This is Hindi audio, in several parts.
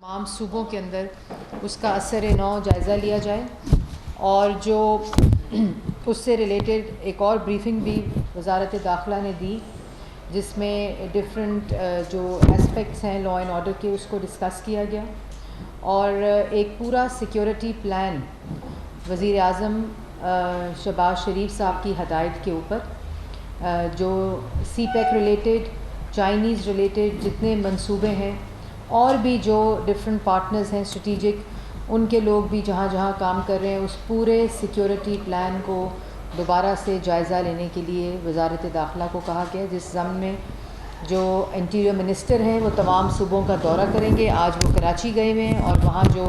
तमाम सूबों के अंदर उसका असर नौ जायज़ा लिया जाए और जो उससे रिलेटेड एक और ब्रीफिंग भी वज़ारत दाखिला ने दी जिसमें डिफरेंट जो एस्पेक्ट्स हैं लॉ एंड ऑर्डर के उसको डिस्कस किया गया और एक पूरा सिक्योरिटी प्लान वज़ीर आज़म शहबाज शरीफ साहब की हदायत के ऊपर जो CPEC रिलेटेड चाइनीज़ रिलेटेड जितने मंसूबे हैं और भी जो डिफरेंट पार्टनर्स हैं स्ट्रेटिजिक उनके लोग भी जहाँ जहाँ काम कर रहे हैं उस पूरे सिक्योरिटी प्लान को दोबारा से जायज़ा लेने के लिए वज़ारत दाखिला को कहा गया, जिस ज़म में जो इंटीरियर मिनिस्टर हैं वो तमाम सूबों का दौरा करेंगे। आज वो कराची गए हुए हैं और वहाँ जो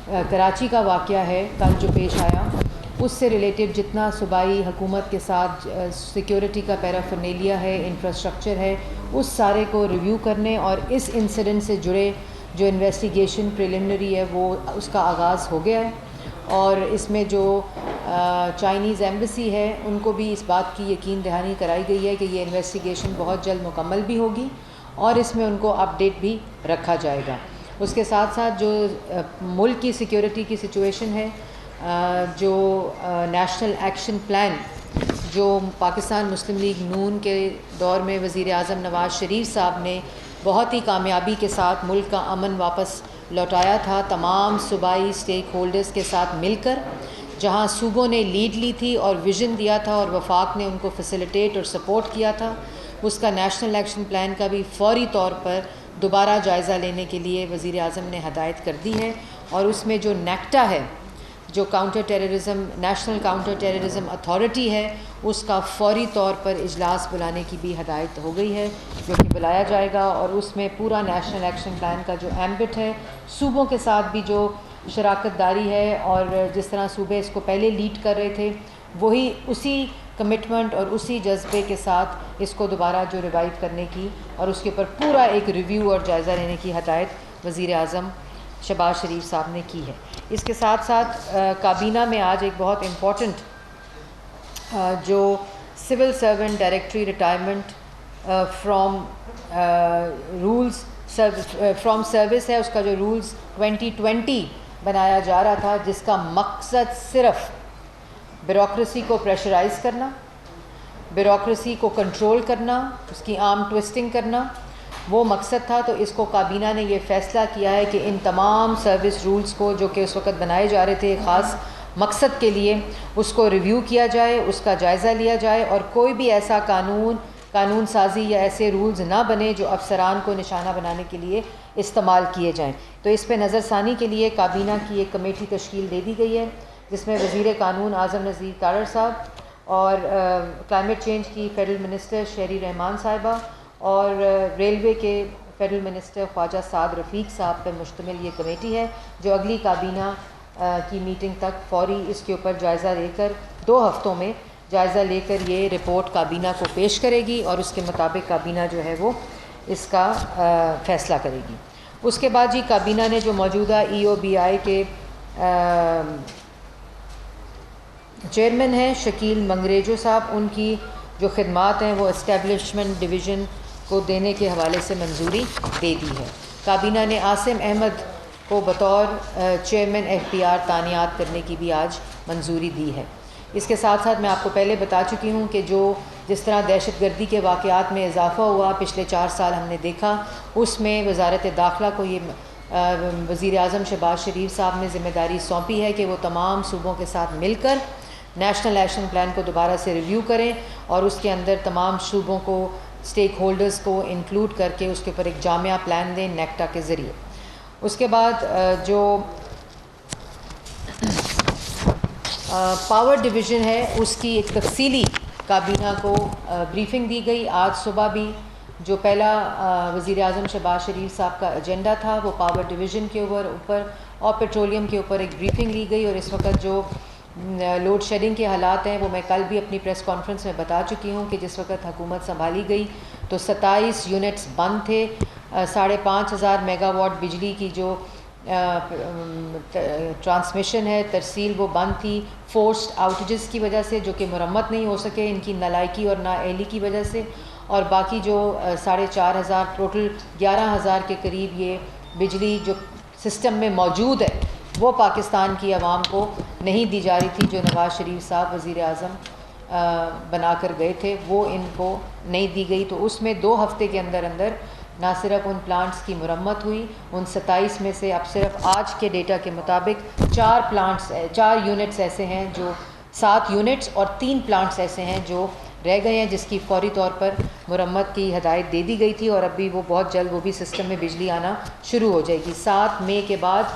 कराची का वाक़या है कल जो पेश आया उससे रिलेटेड जितना सूबाई हुकूमत के साथ सिक्योरिटी का पैराफर्नेलिया है, इंफ्रास्ट्रक्चर है, उस सारे को रिव्यू करने और इस इंसिडेंट से जुड़े जो इन्वेस्टिगेशन प्रिलिमिनरी है वो उसका आगाज़ हो गया है। और इसमें जो चाइनीज़ एम्बेसी है उनको भी इस बात की यकीन दहानी कराई गई है कि ये इन्वेस्टिगेशन बहुत जल्द मुकम्मल भी होगी और इसमें उनको अपडेट भी रखा जाएगा। उसके साथ साथ जो मुल्क की सिक्योरिटी की सिचुएशन है, जो नेशनल एक्शन प्लान जो पाकिस्तान मुस्लिम लीग नून के दौर में वज़ीर आज़म नवाज़ शरीफ साहब ने बहुत ही कामयाबी के साथ मुल्क का अमन वापस लौटाया था, तमाम सूबाई स्टेक होल्डर्स के साथ मिलकर, जहां सूबों ने लीड ली थी और विज़न दिया था और वफाक ने उनको फैसिलिटेट और सपोर्ट किया था, उसका नेशनल एक्शन प्लान का भी फौरी तौर पर दोबारा जायज़ा लेने के लिए वज़ीर आज़म ने हदायत कर दी है। और उसमें जो नेक्टा है, जो counter terrorism national counter terrorism authority है, उसका फौरी तौर पर इजलास बुलाने की भी हदायत हो गई है जो कि बुलाया जाएगा। और उसमें पूरा नेशनल एक्शन प्लान का जो एम्बिट है, सूबों के साथ भी जो शराकत दारी है और जिस तरह सूबे इसको पहले लीड कर रहे थे वही उसी कमिटमेंट और उसी जज्बे के साथ इसको दोबारा जो रिवाइव करने की और उसके ऊपर पूरा एक रिव्यू और जायज़ा लेने की हदायत वज़ीर आज़म शहबाज शरीफ साहब ने की है। इसके साथ साथ काबीना में आज एक बहुत इम्पॉर्टेंट जो civil servant directory retirement from service है, उसका जो रूल्स 2020 बनाया जा रहा था, जिसका मकसद सिर्फ ब्यूरोक्रेसी को प्रेशराइज़ करना, ब्यूरोक्रेसी को कंट्रोल करना, उसकी आर्म ट्विस्टिंग करना, वो मकसद था। तो इसको काबीना ने ये फ़ैसला किया है कि इन तमाम सर्विस रूल्स को जो कि उस वक़्त बनाए जा रहे थे ख़ास मकसद के लिए, उसको रिव्यू किया जाए, उसका जायज़ा लिया जाए और कोई भी ऐसा कानून साजी या ऐसे रूल्स ना बने जो अफसरान को निशाना बनाने के लिए इस्तेमाल किए जाएं। तो इस पर नज़रसानी के लिए काबीना की एक कमेटी तश्कील दे दी गई है जिसमें वज़ीर कानून आज़म नज़ीर तारड़ साहब और क्लाइमेट चेंज की फ़ेडरल मिनिस्टर शहरी रहमान साहिबा और रेलवे के फ़ेडरल मिनिस्टर ख्वाजा साद रफ़ीक साहब पर मुश्तमिल ये कमेटी है जो अगली काबीना की मीटिंग तक फौरी इसके ऊपर जायज़ा लेकर 2 हफ़्तों में जायज़ा लेकर ये रिपोर्ट काबीना को पेश करेगी और उसके मुताबिक काबीना जो है वो इसका फ़ैसला करेगी। उसके बाद जी काबीना ने जो मौजूदा EOBI के चेयरमैन हैं शकील मंगरेजो साहब, उनकी जो खिदमात हैं वो इस्टेब्लिशमेंट डिवीज़न को देने के हवाले से मंजूरी दे दी है। काबीना ने आसिम अहमद को बतौर चेयरमैन FPR तानियात करने की भी आज मंजूरी दी है। इसके साथ साथ मैं आपको पहले बता चुकी हूँ कि जिस तरह दहशतगर्दी के वाक़यात में इजाफ़ा हुआ पिछले 4 साल हमने देखा, उसमें वज़ारत दाखिला को ये वज़ीर आज़म शहबाज शरीफ साहब ने ज़िम्मेदारी सौंपी है कि वो तमाम सूबों के साथ मिलकर नेशनल एक्शन प्लान को दोबारा से रिव्यू करें और उसके अंदर तमाम सूबों को स्टेक होल्डर्स को इंक्लूड करके उसके ऊपर एक जामिया प्लान दें नेक्टा के ज़रिए। उसके बाद जो पावर डिवीज़न है उसकी एक तफसीली काबीना को ब्रीफिंग दी गई। आज सुबह भी जो पहला वज़ीर आज़म शहबाज शरीफ साहब का एजेंडा था वो पावर डिवीज़न के ऊपर और पेट्रोलियम के ऊपर एक ब्रीफिंग ली गई। और इस वक्त जो लोड शेडिंग के हालात हैं वो मैं कल भी अपनी प्रेस कॉन्फ्रेंस में बता चुकी हूँ कि जिस वक्त हुकूमत संभाली गई तो 27 यूनिट्स बंद थे, 5,500 मेगावाट बिजली की जो ट्रांसमिशन है तरसील वो बंद थी फोर्स्ड आउटेजेस की वजह से, जो कि मरम्मत नहीं हो सके इनकी नालायकी और नाअहली की वजह से। और बाकी जो 4,500 टोटल 11,000 के करीब ये बिजली जो सिस्टम में मौजूद है वो पाकिस्तान की आवाम को नहीं दी जा रही थी, जो नवाज़ शरीफ साहब वज़ीर आज़म बना कर गए थे, वो इनको नहीं दी गई। तो उसमें 2 हफ़्ते के अंदर अंदर ना सिर्फ उन प्लांट्स की मुरम्मत हुई, उन 27 में से अब सिर्फ आज के डेटा के मुताबिक 4 यूनिट्स ऐसे हैं जो 7 यूनिट्स और 3 प्लांट्स ऐसे हैं जो रह गए हैं, जिसकी फौरी तौर पर मुरम्मत की हदायत दे दी गई थी और अभी वो बहुत जल्द वो भी सिस्टम में बिजली आना शुरू हो जाएगी। 7 मई के बाद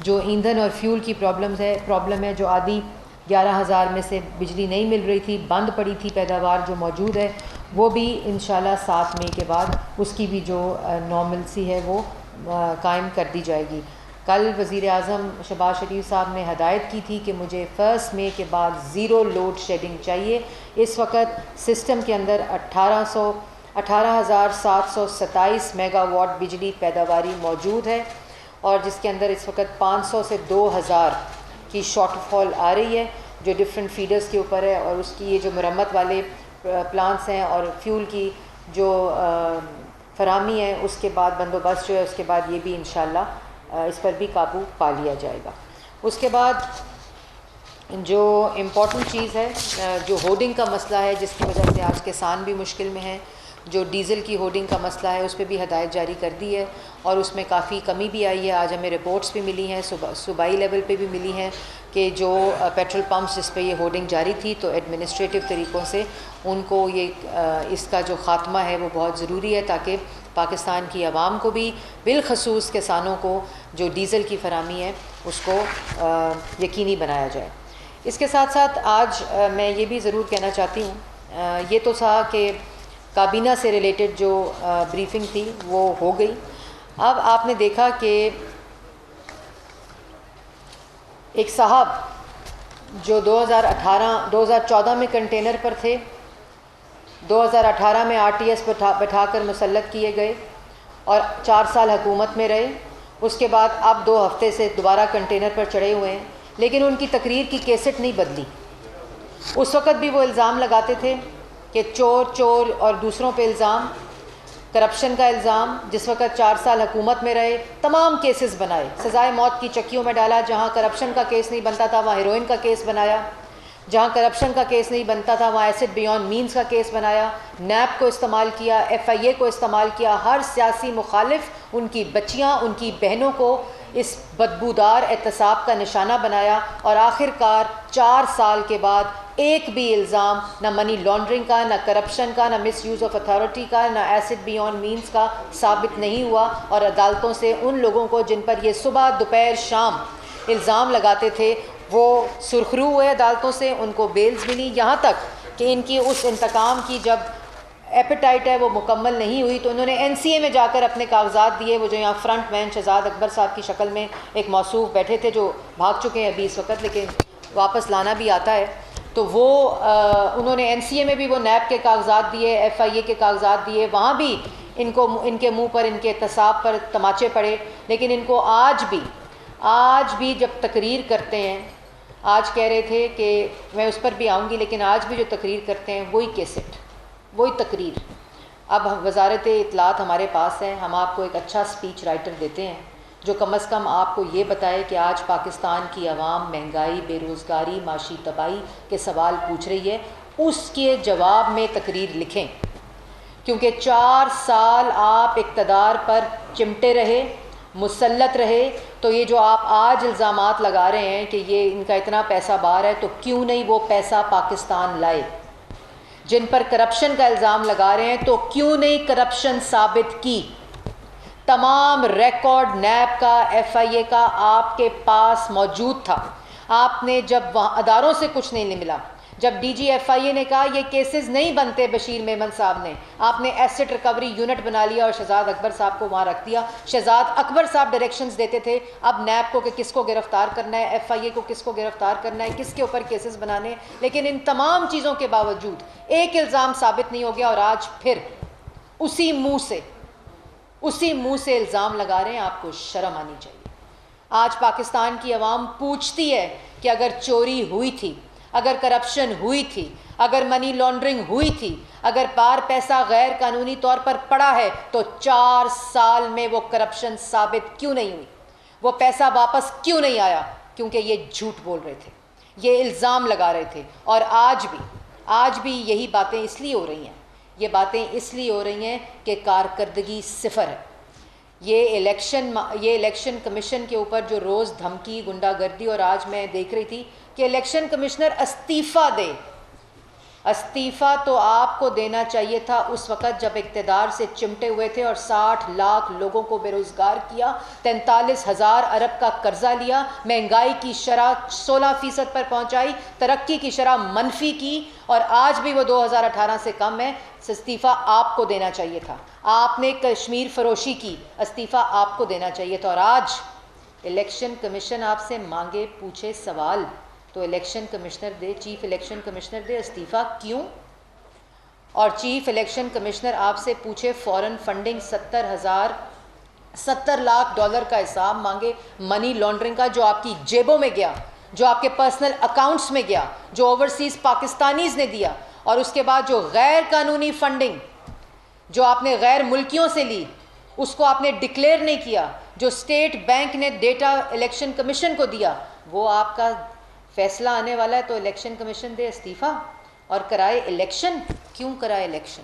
जो ईंधन और फ्यूल की प्रॉब्लम है, जो आदि 11,000 में से बिजली नहीं मिल रही थी, बंद पड़ी थी पैदावार जो मौजूद है, वो भी इंशाल्लाह 7 मई के बाद उसकी भी जो नॉर्मलसी है वो कायम कर दी जाएगी। कल वज़ीर आज़म शहबाज शरीफ साहब ने हदायत की थी कि मुझे 1 मई के बाद ज़ीरो लोड शेडिंग चाहिए। इस वक्त सिस्टम के अंदर 18,727 मेगावाट बिजली पैदावारी मौजूद है और जिसके अंदर इस वक्त 500 से 2,000 की शॉर्टफॉल आ रही है, जो डिफरेंट फीडर्स के ऊपर है। और उसकी ये जो मुरम्मत वाले प्लांट्स हैं और फ्यूल की जो फरामी है, उसके बाद बंदोबस्त जो है, उसके बाद ये भी इंशाल्लाह इस पर भी काबू पा लिया जाएगा। उसके बाद जो इम्पॉर्टेंट चीज़ है, जो होर्डिंग का मसला है, जिसकी वजह से आज किसान भी मुश्किल में हैं, जो डीज़ल की होर्डिंग का मसला है, उस पर भी हदायत जारी कर दी है और उसमें काफ़ी कमी भी आई है। आज हमें रिपोर्ट्स भी मिली हैं, सूबाई लेवल पे भी मिली हैं कि जो पेट्रोल पम्प्स जिस पे ये होर्डिंग जारी थी, तो एडमिनिस्ट्रेटिव तरीक़ों से उनको ये इसका जो ख़ात्मा है वो बहुत ज़रूरी है, ताकि पाकिस्तान की आवाम को भी, बिलखसूस किसानों को जो डीज़ल की फरामी है उसको यकीनी बनाया जाए। इसके साथ साथ आज मैं ये भी ज़रूर कहना चाहती हूँ, ये तो था कि काबीना से रिलेटेड जो ब्रीफिंग थी वो हो गई। अब आपने देखा कि एक साहब जो 2014 में कंटेनर पर थे, 2018 में RTS बैठाकर मुसल्लत किए गए और 4 साल हुकूमत में रहे। उसके बाद अब 2 हफ्ते से दोबारा कंटेनर पर चढ़े हुए हैं, लेकिन उनकी तकरीर की कैसेट नहीं बदली। उस वक़्त भी वो इल्ज़ाम लगाते थे कि चोर और दूसरों पे इल्ज़ाम, करप्शन का इल्ज़ाम। जिस वक़्त 4 साल हुकूमत में रहे, तमाम केसेस बनाए, सज़ाए मौत की चक्कियों में डाला। जहाँ करप्शन का केस नहीं बनता था वहाँ हेरोइन का केस बनाया, जहाँ करप्शन का केस नहीं बनता था वहाँ एसिड बियॉन्ड मीन्स का केस बनाया, नैब को इस्तेमाल किया, FIA को इस्तेमाल किया। हर सियासी मुखालिफ, उनकी बच्चियाँ, उनकी बहनों को इस बदबूदार एहतसाब का निशाना बनाया और आखिरकार 4 साल के बाद एक भी इल्ज़ाम ना मनी लॉन्ड्रिंग का, ना करप्शन का, ना मिस यूज़ ऑफ अथॉरिटी का, ना एसिड बियॉन्ड मीन्स का साबित नहीं हुआ। और अदालतों से उन लोगों को जिन पर ये सुबह दोपहर शाम इल्ज़ाम लगाते थे वो सुरखरू हुए अदालतों से, उनको बेल्स मिली। यहाँ तक कि इनकी उस इंतकाम की जब एपेटाइट है वो मुकम्मल नहीं हुई तो उन्होंने NCA में जाकर अपने कागजात दिए। वो जो यहाँ फ्रंट मैन शहजाद अकबर साहब की शक्ल में एक मौसूफ बैठे थे, जो भाग चुके हैं अभी इस वक्त, लेकिन वापस लाना भी आता है, तो वो उन्होंने NCA में भी वो नैब के कागजात दिए, FIA के कागजात दिए। वहाँ भी इनको, इनके मुँह पर, इनके एहतसाब पर तमाचे पड़े। लेकिन इनको आज भी जब तकरीर करते हैं, आज कह रहे थे कि मैं उस पर भी आऊँगी, लेकिन आज भी जो तकरीर करते हैं वही कैसेट, वही तकरीर। अब वजारत इत्तलात हमारे पास है, हम आपको एक अच्छा स्पीच राइटर देते हैं जो कम से कम आपको ये बताए कि आज पाकिस्तान की आवाम महंगाई, बेरोज़गारी, माशी तबाही के सवाल पूछ रही है, उसके जवाब में तकरीर लिखें। क्योंकि 4 साल आप इक़्तिदार पर चिमटे रहे, मुसल्लत रहे, तो ये जो आप आज इल्ज़ामात लगा रहे हैं कि ये इनका इतना पैसा बाहर है, तो क्यों नहीं वो पैसा पाकिस्तान लाए? जिन पर करप्शन का इल्ज़ाम लगा रहे हैं, तो क्यों नहीं करप्शन साबित की? तमाम रिकॉर्ड नैब का, FIA का आपके पास मौजूद था। आपने जब वहाँ अदारों से कुछ नहीं मिला, जब DG FIA ने कहा ये केसेस नहीं बनते बशीर मेमन साहब ने, आपने एसेट रिकवरी यूनिट बना लिया और शहजाद अकबर साहब को वहाँ रख दिया। शहजाद अकबर साहब डायरेक्शंस देते थे अब नैब को कि किसको गिरफ्तार करना है, FIA को किसको गिरफ्तार करना है, किसके ऊपर केसेस बनाने। लेकिन इन तमाम चीज़ों के बावजूद एक इल्ज़ाम साबित नहीं हो गया और आज फिर उसी मुँह से इल्ज़ाम लगा रहे हैं। आपको शर्म आनी चाहिए। आज पाकिस्तान की आवाम पूछती है कि अगर चोरी हुई थी, अगर करप्शन हुई थी, अगर मनी लॉन्ड्रिंग हुई थी, अगर बाहर पैसा गैर कानूनी तौर पर पड़ा है, तो 4 साल में वो करप्शन साबित क्यों नहीं हुई? वो पैसा वापस क्यों नहीं आया? क्योंकि ये झूठ बोल रहे थे, ये इल्ज़ाम लगा रहे थे। और आज भी यही बातें इसलिए हो रही हैं, ये बातें इसलिए हो रही हैं कि कारकर्दगी सिफर है। ये इलेक्शन कमीशन के ऊपर जो रोज़ धमकी, गुंडागर्दी, और आज मैं देख रही थी कि इलेक्शन कमिश्नर इस्तीफ़ा दे। इस्तीफ़ा तो आपको देना चाहिए था उस वक़्त जब इक़्तिदार से चिमटे हुए थे और 60 लाख लोगों को बेरोज़गार किया, 43,000 अरब का कर्ज़ा लिया, महंगाई की शरह 16% पर पहुंचाई, तरक्की की शरह मनफी की, और आज भी वो 2018 से कम है। इस्तीफ़ा आपको देना चाहिए था। आपने कश्मीर फरोशी की, इस्तीफ़ा आपको देना चाहिए था। और आज इलेक्शन कमीशन आपसे मांगे, पूछे सवाल, तो इलेक्शन कमिश्नर दे, चीफ इलेक्शन कमिश्नर दे इस्तीफ़ा। क्यों? और चीफ इलेक्शन कमिश्नर आपसे पूछे फॉरेन फंडिंग 70 लाख डॉलर का हिसाब मांगे, मनी लॉन्ड्रिंग का, जो आपकी जेबों में गया, जो आपके पर्सनल अकाउंट्स में गया, जो ओवरसीज़ पाकिस्तानीज़ ने दिया, और उसके बाद जो गैर कानूनी फंडिंग जो आपने गैर मुल्कियों से ली, उसको आपने डिक्लेयर नहीं किया, जो स्टेट बैंक ने डेटा इलेक्शन कमीशन को दिया, वो आपका फैसला आने वाला है। तो इलेक्शन कमीशन दे इस्तीफ़ा और कराए इलेक्शन। क्यों कराए इलेक्शन?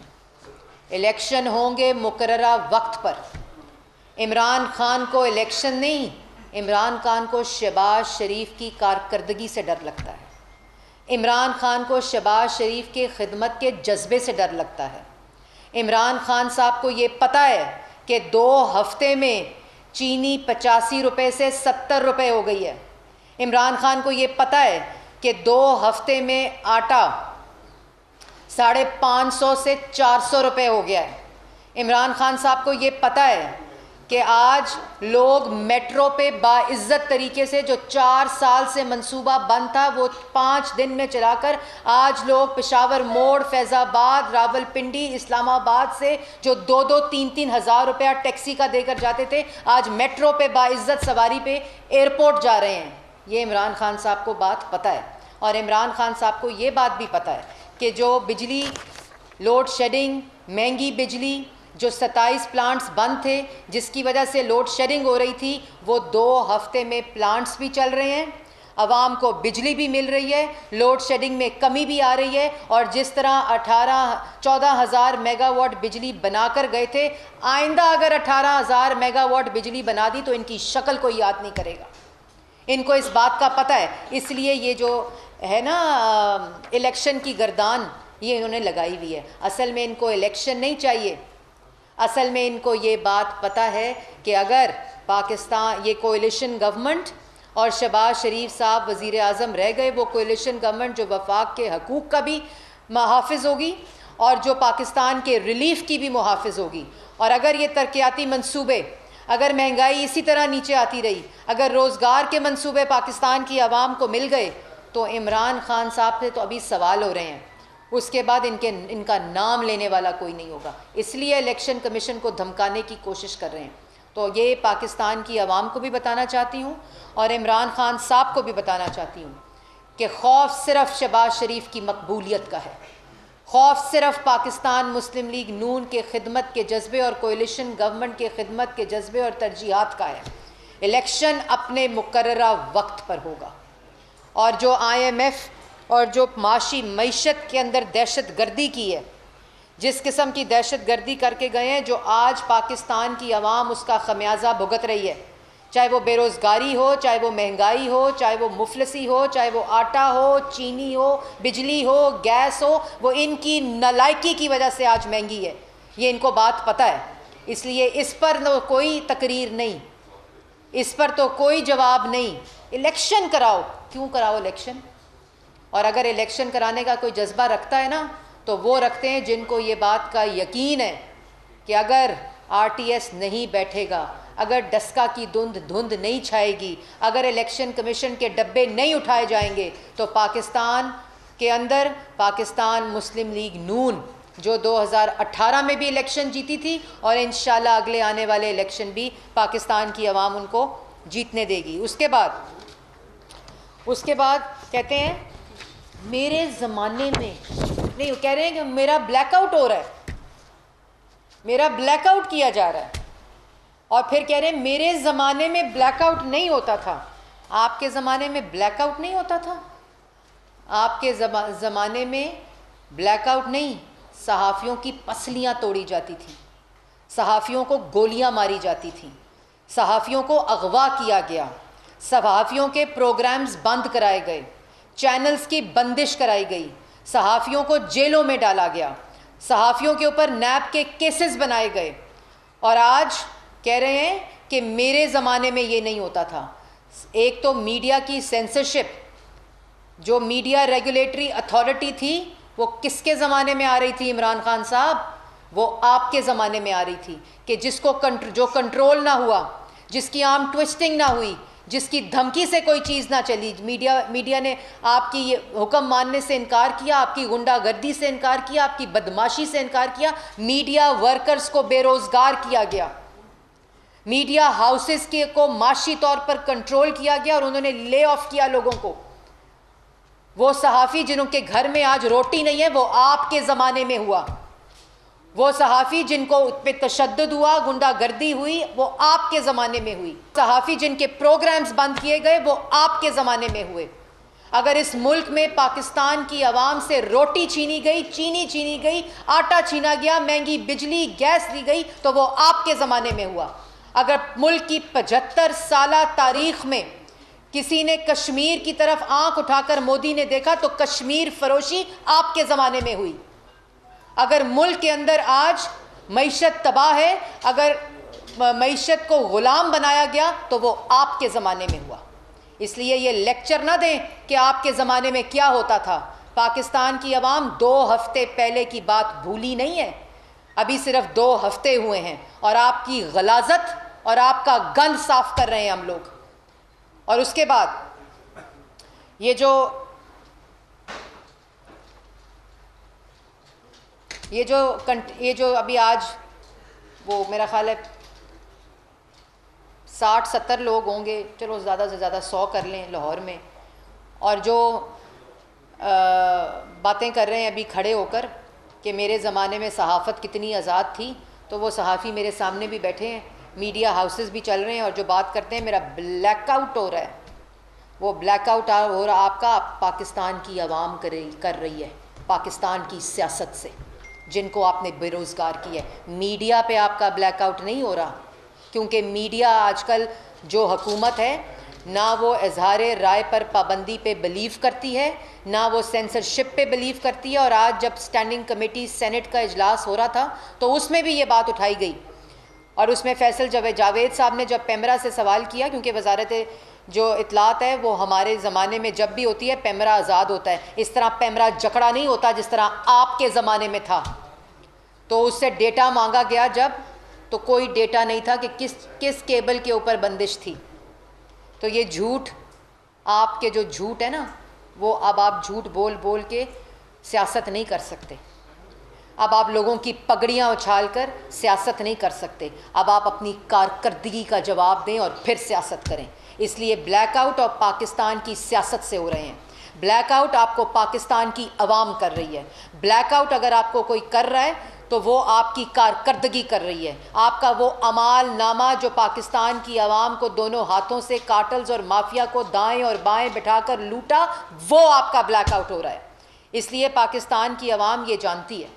इलेक्शन होंगे मुकर्ररा वक्त पर। इमरान खान को इलेक्शन नहीं, इमरान खान को शहबाज शरीफ की कारकर्दगी से डर लगता है। इमरान खान को शहबाज शरीफ के खिदमत के जज्बे से डर लगता है। इमरान खान साहब को ये पता है कि 2 हफ्ते में चीनी 85 रुपये से 70 रुपये हो गई है। इमरान खान को ये पता है कि 2 हफ्ते में आटा 550 से 400 रुपये हो गया है। इमरान खान साहब को ये पता है कि आज लोग मेट्रो पे बाइज़्ज़त तरीके से, जो 4 साल से मंसूबा बंद था, वो 5 दिन में चलाकर आज लोग पेशावर मोड़, फैज़ाबाद, रावलपिंडी, इस्लामाबाद से जो 2-2, 3-3 हज़ार रुपया टैक्सी का देकर जाते थे, आज मेट्रो पे बाइज़्ज़त सवारी पे एयरपोर्ट जा रहे हैं। ये इमरान खान साहब को बात पता है। और इमरान खान साहब को ये बात भी पता है कि जो बिजली लोड शेडिंग, महंगी बिजली, जो 27 प्लांट्स बंद थे जिसकी वजह से लोड शेडिंग हो रही थी, वो 2 हफ्ते में प्लांट्स भी चल रहे हैं, आवाम को बिजली भी मिल रही है, लोड शेडिंग में कमी भी आ रही है। और जिस तरह 14,000 मेगावाट बिजली बनाकर गए थे, आइंदा अगर 18,000 मेगावाट बिजली बना दी तो इनकी शक्ल कोई याद नहीं करेगा। इनको इस बात का पता है, इसलिए ये जो है ना इलेक्शन की गर्दान, ये इन्होंने लगाई हुई है। असल में इनको इलेक्शन नहीं चाहिए, असल में इनको ये बात पता है कि अगर पाकिस्तान, ये कोalition गवर्नमेंट और शहबाज शरीफ साहब वज़ीर आज़म रह गए, वो कोalition गवर्नमेंट जो वफाक के हकूक़ का भी मुहाफ़िज़ होगी और जो पाकिस्तान के रिलीफ़ की भी मुहाफ़िज़ होगी। और अगर ये तरक्याती मंसूबे, अगर महंगाई इसी तरह नीचे आती रही, अगर रोज़गार के मंसूबे पाकिस्तान की आवाम को मिल गए, तो इमरान खान साहब से तो अभी सवाल हो रहे हैं, उसके बाद इनका नाम लेने वाला कोई नहीं होगा। इसलिए इलेक्शन कमीशन को धमकाने की कोशिश कर रहे हैं। तो ये पाकिस्तान की आवाम को भी बताना चाहती हूँ और इमरान खान साहब को भी बताना चाहती हूँ कि खौफ सिर्फ शहबाज शरीफ की मकबूलियत का है, खौफ सिर्फ पाकिस्तान मुस्लिम लीग नून के खिदमत के जज्बे और कोalition गवर्नमेंट के खिदमत के जज्बे और तरजीहात का है। इलेक्शन अपने मुकर्ररा वक्त पर होगा। और जो IMF और जो माशी मईशत के अंदर दहशत गर्दी की है, जिस किस्म की दहशत गर्दी करके गए हैं, जो आज पाकिस्तान की आवाम उसका खमियाजा भुगत रही है, चाहे वो बेरोज़गारी हो, चाहे वो महंगाई हो, चाहे वो मुफलसी हो, चाहे वो आटा हो, चीनी हो, बिजली हो, गैस हो, वो इनकी नालायकी की वजह से आज महंगी है। ये इनको बात पता है। इसलिए इस पर तो कोई तकरीर नहीं, इस पर तो कोई जवाब नहीं। इलेक्शन कराओ। क्यों कराओ इलेक्शन? और अगर इलेक्शन कराने का कोई जज्बा रखता है ना, तो वो रखते हैं जिनको ये बात का यकीन है कि अगर RTS नहीं बैठेगा, अगर डस्का की धुंध नहीं छाएगी, अगर इलेक्शन कमीशन के डब्बे नहीं उठाए जाएंगे, तो पाकिस्तान के अंदर पाकिस्तान मुस्लिम लीग नून जो 2018 में भी इलेक्शन जीती थी और इंशाल्लाह अगले आने वाले इलेक्शन भी पाकिस्तान की आवाम उनको जीतने देगी। उसके बाद कहते हैं मेरे ज़माने में नहीं, वो कह रहे हैं कि मेरा ब्लैकआउट हो रहा है, मेरा ब्लैकआउट किया जा रहा है। और फिर कह रहे हैं मेरे ज़माने में ब्लैकआउट नहीं होता था। आपके ज़माने में ब्लैकआउट नहीं होता था? आपके ज़माने में ब्लैकआउट नहीं, सहाफ़ियों की पसलियाँ तोड़ी जाती थीं, सहाफ़ियों को गोलियां मारी जाती थीं, सहाफ़ियों को अगवा किया गया, सहाफ़ियों के प्रोग्राम्स बंद कराए गए, चैनल्स की बंदिश कराई गई, सहाफ़ियों को जेलों में डाला गया, सहाफ़ियों के ऊपर नैब के केसेस बनाए गए। और आज कह रहे हैं कि मेरे ज़माने में ये नहीं होता था। एक तो मीडिया की सेंसरशिप, जो मीडिया रेगुलेटरी अथॉरिटी थी, वो किसके ज़माने में आ रही थी इमरान खान साहब? वो आपके ज़माने में आ रही थी कि जिसको जो कंट्रोल ना हुआ, जिसकी आर्म ट्विस्टिंग ना हुई, जिसकी धमकी से कोई चीज़ ना चली, मीडिया ने आपकी ये हुक्म मानने से इनकार किया, आपकी गुंडागर्दी से इनकार किया, आपकी बदमाशी से इनकार किया। मीडिया वर्कर्स को बेरोज़गार किया गया, मीडिया हाउसेस के को माशी तौर पर कंट्रोल किया गया और उन्होंने ले ऑफ किया लोगों को। वो सहाफ़ी जिनों के घर में आज रोटी नहीं है, वो आपके ज़माने में हुआ। वो सहाफ़ी जिनको पे तशद्दुद हुआ, गुंडागर्दी हुई, वो आपके ज़माने में हुई। सहाफ़ी जिनके प्रोग्राम्स बंद किए गए, वो आपके ज़माने में हुए। अगर इस मुल्क में पाकिस्तान की आवाम से रोटी छीनी गई, चीनी छीनी गई, आटा छीना गया, महंगी बिजली गैस दी गई, तो वो आपके ज़माने में हुआ। अगर मुल्क की 75 साला तारीख़ में किसी ने कश्मीर की तरफ आंख उठाकर मोदी ने देखा, तो कश्मीर फरोशी आपके ज़माने में हुई। अगर मुल्क के अंदर आज मईशत तबाह है, अगर मईशत को ग़ुलाम बनाया गया, तो वो आपके ज़माने में हुआ। इसलिए ये लेक्चर ना दें कि आपके ज़माने में क्या होता था। पाकिस्तान की आवाम 2 हफ्ते पहले की बात भूली नहीं है, अभी सिर्फ 2 हफ्ते हुए हैं और आपकी गलाजत और आपका गंद साफ कर रहे हैं हम लोग। और उसके बाद ये जो अभी आज वो मेरा ख्याल है 60-70 लोग होंगे, चलो ज़्यादा से ज़्यादा 100 कर लें लाहौर में, और जो बातें कर रहे हैं अभी खड़े होकर कि मेरे ज़माने में सहाफ़त कितनी आज़ाद थी, तो वो सहाफ़ी मेरे सामने भी बैठे हैं, मीडिया हाउसेस भी चल रहे हैं, और जो बात करते हैं मेरा ब्लैकआउट हो रहा है, वो ब्लैकआउट हो रहा आपका पाकिस्तान की आवाम कर रही है, पाकिस्तान की सियासत से, जिनको आपने बेरोज़गार किया है। मीडिया पे आपका ब्लैकआउट नहीं हो रहा, क्योंकि मीडिया आजकल जो हुकूमत है, ना वो इजहार राय पर पाबंदी पे बिलीव करती है, ना वो सेंसरशिप पे बिलीव करती है। और आज जब स्टैंडिंग कमेटी सेनेट का इजलास हो रहा था, तो उसमें भी ये बात उठाई गई, और उसमें फैसल जावेद साहब ने जब पेमरा से सवाल किया, क्योंकि वजारत जो इतलात है वो हमारे ज़माने में जब भी होती है पेमरा आज़ाद होता है, इस तरह पेमरा जकड़ा नहीं होता जिस तरह आपके ज़माने में था। तो उससे डेटा मांगा गया जब, तो कोई डेटा नहीं था कि किस केबल के ऊपर बंदिश थी। तो ये झूठ, आपके जो झूठ है ना, वो अब आप झूठ बोल बोल के सियासत नहीं कर सकते। अब आप लोगों की पगड़ियाँ उछाल कर सियासत नहीं कर सकते। अब आप अपनी कारकर्दगी का जवाब दें और फिर सियासत करें। इसलिए ब्लैकआउट और पाकिस्तान की सियासत से हो रहे हैं। ब्लैकआउट आपको पाकिस्तान की आवाम कर रही है। ब्लैकआउट अगर आपको कोई कर रहा है तो वो आपकी कारकर्दगी कर रही है। आपका वो अमाल नामा जो पाकिस्तान की आवाम को दोनों हाथों से कार्टल्स और माफिया को दाएं और बाएं बिठाकर लूटा, वो आपका ब्लैकआउट हो रहा है। इसलिए पाकिस्तान की आवाम ये जानती है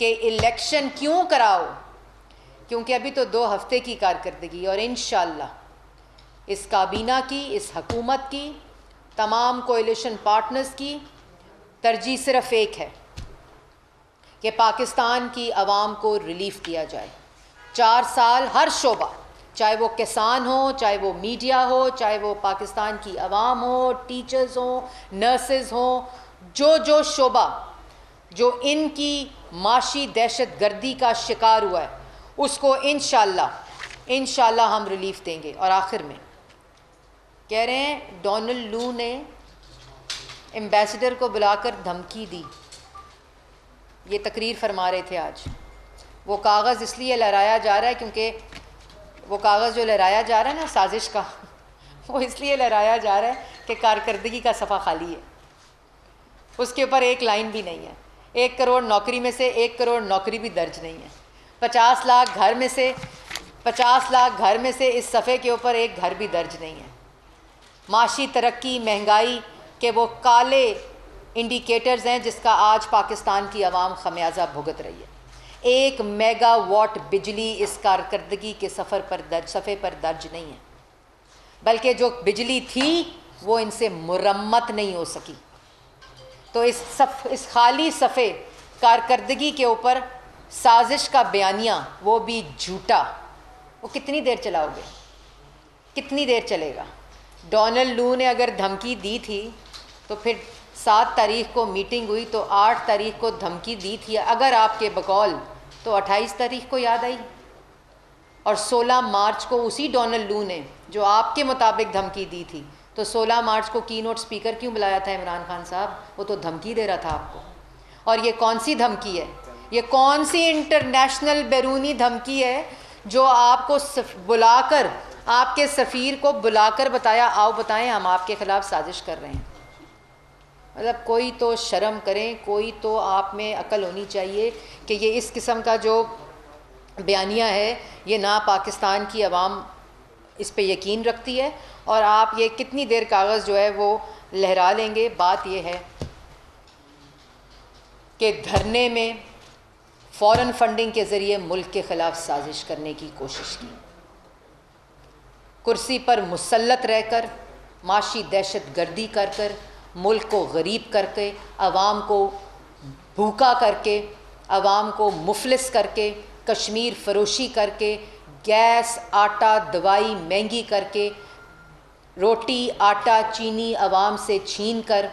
कि इलेक्शन क्यों कराओ, क्योंकि अभी तो 2 हफ्ते की कारकर्दगी, और इंशाअल्लाह इस काबीना की, इस हकूमत की, तमाम कोएलिशन पार्टनर्स की तरजीह सिर्फ एक है कि पाकिस्तान की आवाम को रिलीफ दिया जाए। 4 साल हर शोबा, चाहे वो किसान हो, चाहे वो मीडिया हो, चाहे वो पाकिस्तान की आवाम हो, टीचर्स हो, नर्सेज हो, जो शोबा जो इनकी माशी दहशत गर्दी का शिकार हुआ है, उसको इंशाअल्लाह हम रिलीफ देंगे। और आखिर में कह रहे हैं डोनाल्ड लू ने एम्बेसडर को बुलाकर धमकी दी, ये तकरीर फरमा रहे थे आज। वो कागज़ इसलिए लहराया जा रहा है क्योंकि वो कागज़ जो लहराया जा रहा है ना साजिश का, वो इसलिए लहराया जा रहा है कि कारकर्दगी का सफ़ा खाली है, उसके ऊपर एक लाइन भी नहीं है। 1 करोड़ नौकरी में से 1 करोड़ नौकरी भी दर्ज नहीं है। 50 लाख घर में से 50 लाख घर में से इस सफ़े के ऊपर एक घर भी दर्ज नहीं है। माशी तरक्की, महंगाई के वो काले इंडिकेटर्स हैं जिसका आज पाकिस्तान की आवाम खमियाजा भुगत रही है। 1 मेगावाट बिजली इस कारकर्दगी के सफ़े पर दर्ज नहीं है, बल्कि जो बिजली थी वो इनसे मुरम्मत नहीं हो सकी। तो इस खाली सफ़े कारकर्दगी के ऊपर साजिश का बयानिया, वो भी झूठा, वो कितनी देर चलाओगे, कितनी देर चलेगा? डोनाल्ड लू ने अगर धमकी दी थी तो फिर 7 तारीख को मीटिंग हुई तो 8 तारीख को धमकी दी थी अगर आपके बकौल, तो 28 तारीख को याद आई। और 16 मार्च को उसी डोनाल्ड लू ने जो आपके मुताबिक धमकी दी थी, तो 16 मार्च को की नोट स्पीकर क्यों बुलाया था इमरान खान साहब? वो तो धमकी दे रहा था आपको। और ये कौन सी धमकी है? ये कौन सी इंटरनेशनल बैरूनी धमकी है जो आपको बुलाकर, आपके सफ़ीर को बुलाकर बताया, आओ बताएं हम आपके ख़िलाफ़ साजिश कर रहे हैं? मतलब कोई तो शर्म करें, कोई तो आप में अकल होनी चाहिए कि ये इस किस्म का जो बयानिया है ये ना पाकिस्तान की आवाम इस पे यकीन रखती है, और आप ये कितनी देर कागज़ जो है वो लहरा लेंगे। बात ये है कि धरने में फ़ौरन फंडिंग के ज़रिए मुल्क के ख़िलाफ़ साजिश करने की कोशिश की, कुर्सी पर मुसल्लत रहकर माशी दहशत गर्दी कर कर, मुल्क को गरीब करके, आवाम को भूखा करके, आवाम को मुफलिस करके, कश्मीर फरोशी करके, गैस, आटा, दवाई महंगी करके, रोटी, आटा, चीनी आवाम से छीन कर,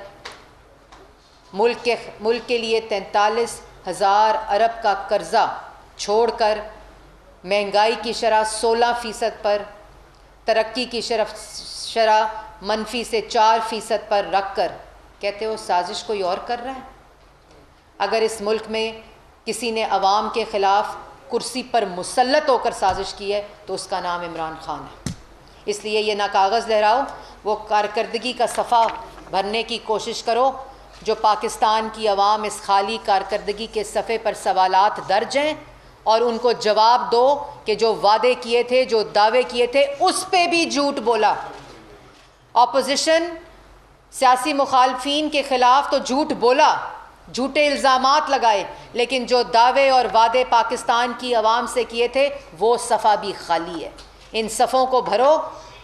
मुल्क के लिए 43,000 अरब का कर्ज़ा छोड़कर, महंगाई की शरह 16% पर, तरक्की की शरह मनफी से 4% पर रख कर कहते हो साजिश कोई और कर रहा है। अगर इस मुल्क में किसी ने अवाम के ख़िलाफ़ कुर्सी पर मुसल्लत होकर साजिश की है तो उसका नाम इमरान खान है। इसलिए ये ना कागज़ लहराओ, वो कारकर्दगी का सफ़ा भरने की कोशिश करो। जो पाकिस्तान की अवाम इस खाली कारकर्दगी के सफ़े पर सवालात दर्ज हैं, और उनको जवाब दो कि जो वादे किए थे, जो दावे किए थे, उस पे भी झूठ बोला। ऑपोजिशन सियासी मुखालफीन के ख़िलाफ़ तो झूठ बोला, झूठे इल्ज़ामात लगाए, लेकिन जो दावे और वादे पाकिस्तान की आवाम से किए थे वो सफ़ा भी खाली है। इन सफ़ों को भरो,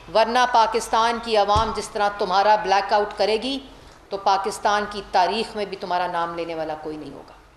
वरना पाकिस्तान की आवाम जिस तरह तुम्हारा ब्लैकआउट करेगी तो पाकिस्तान की तारीख़ में भी तुम्हारा नाम लेने वाला कोई नहीं होगा।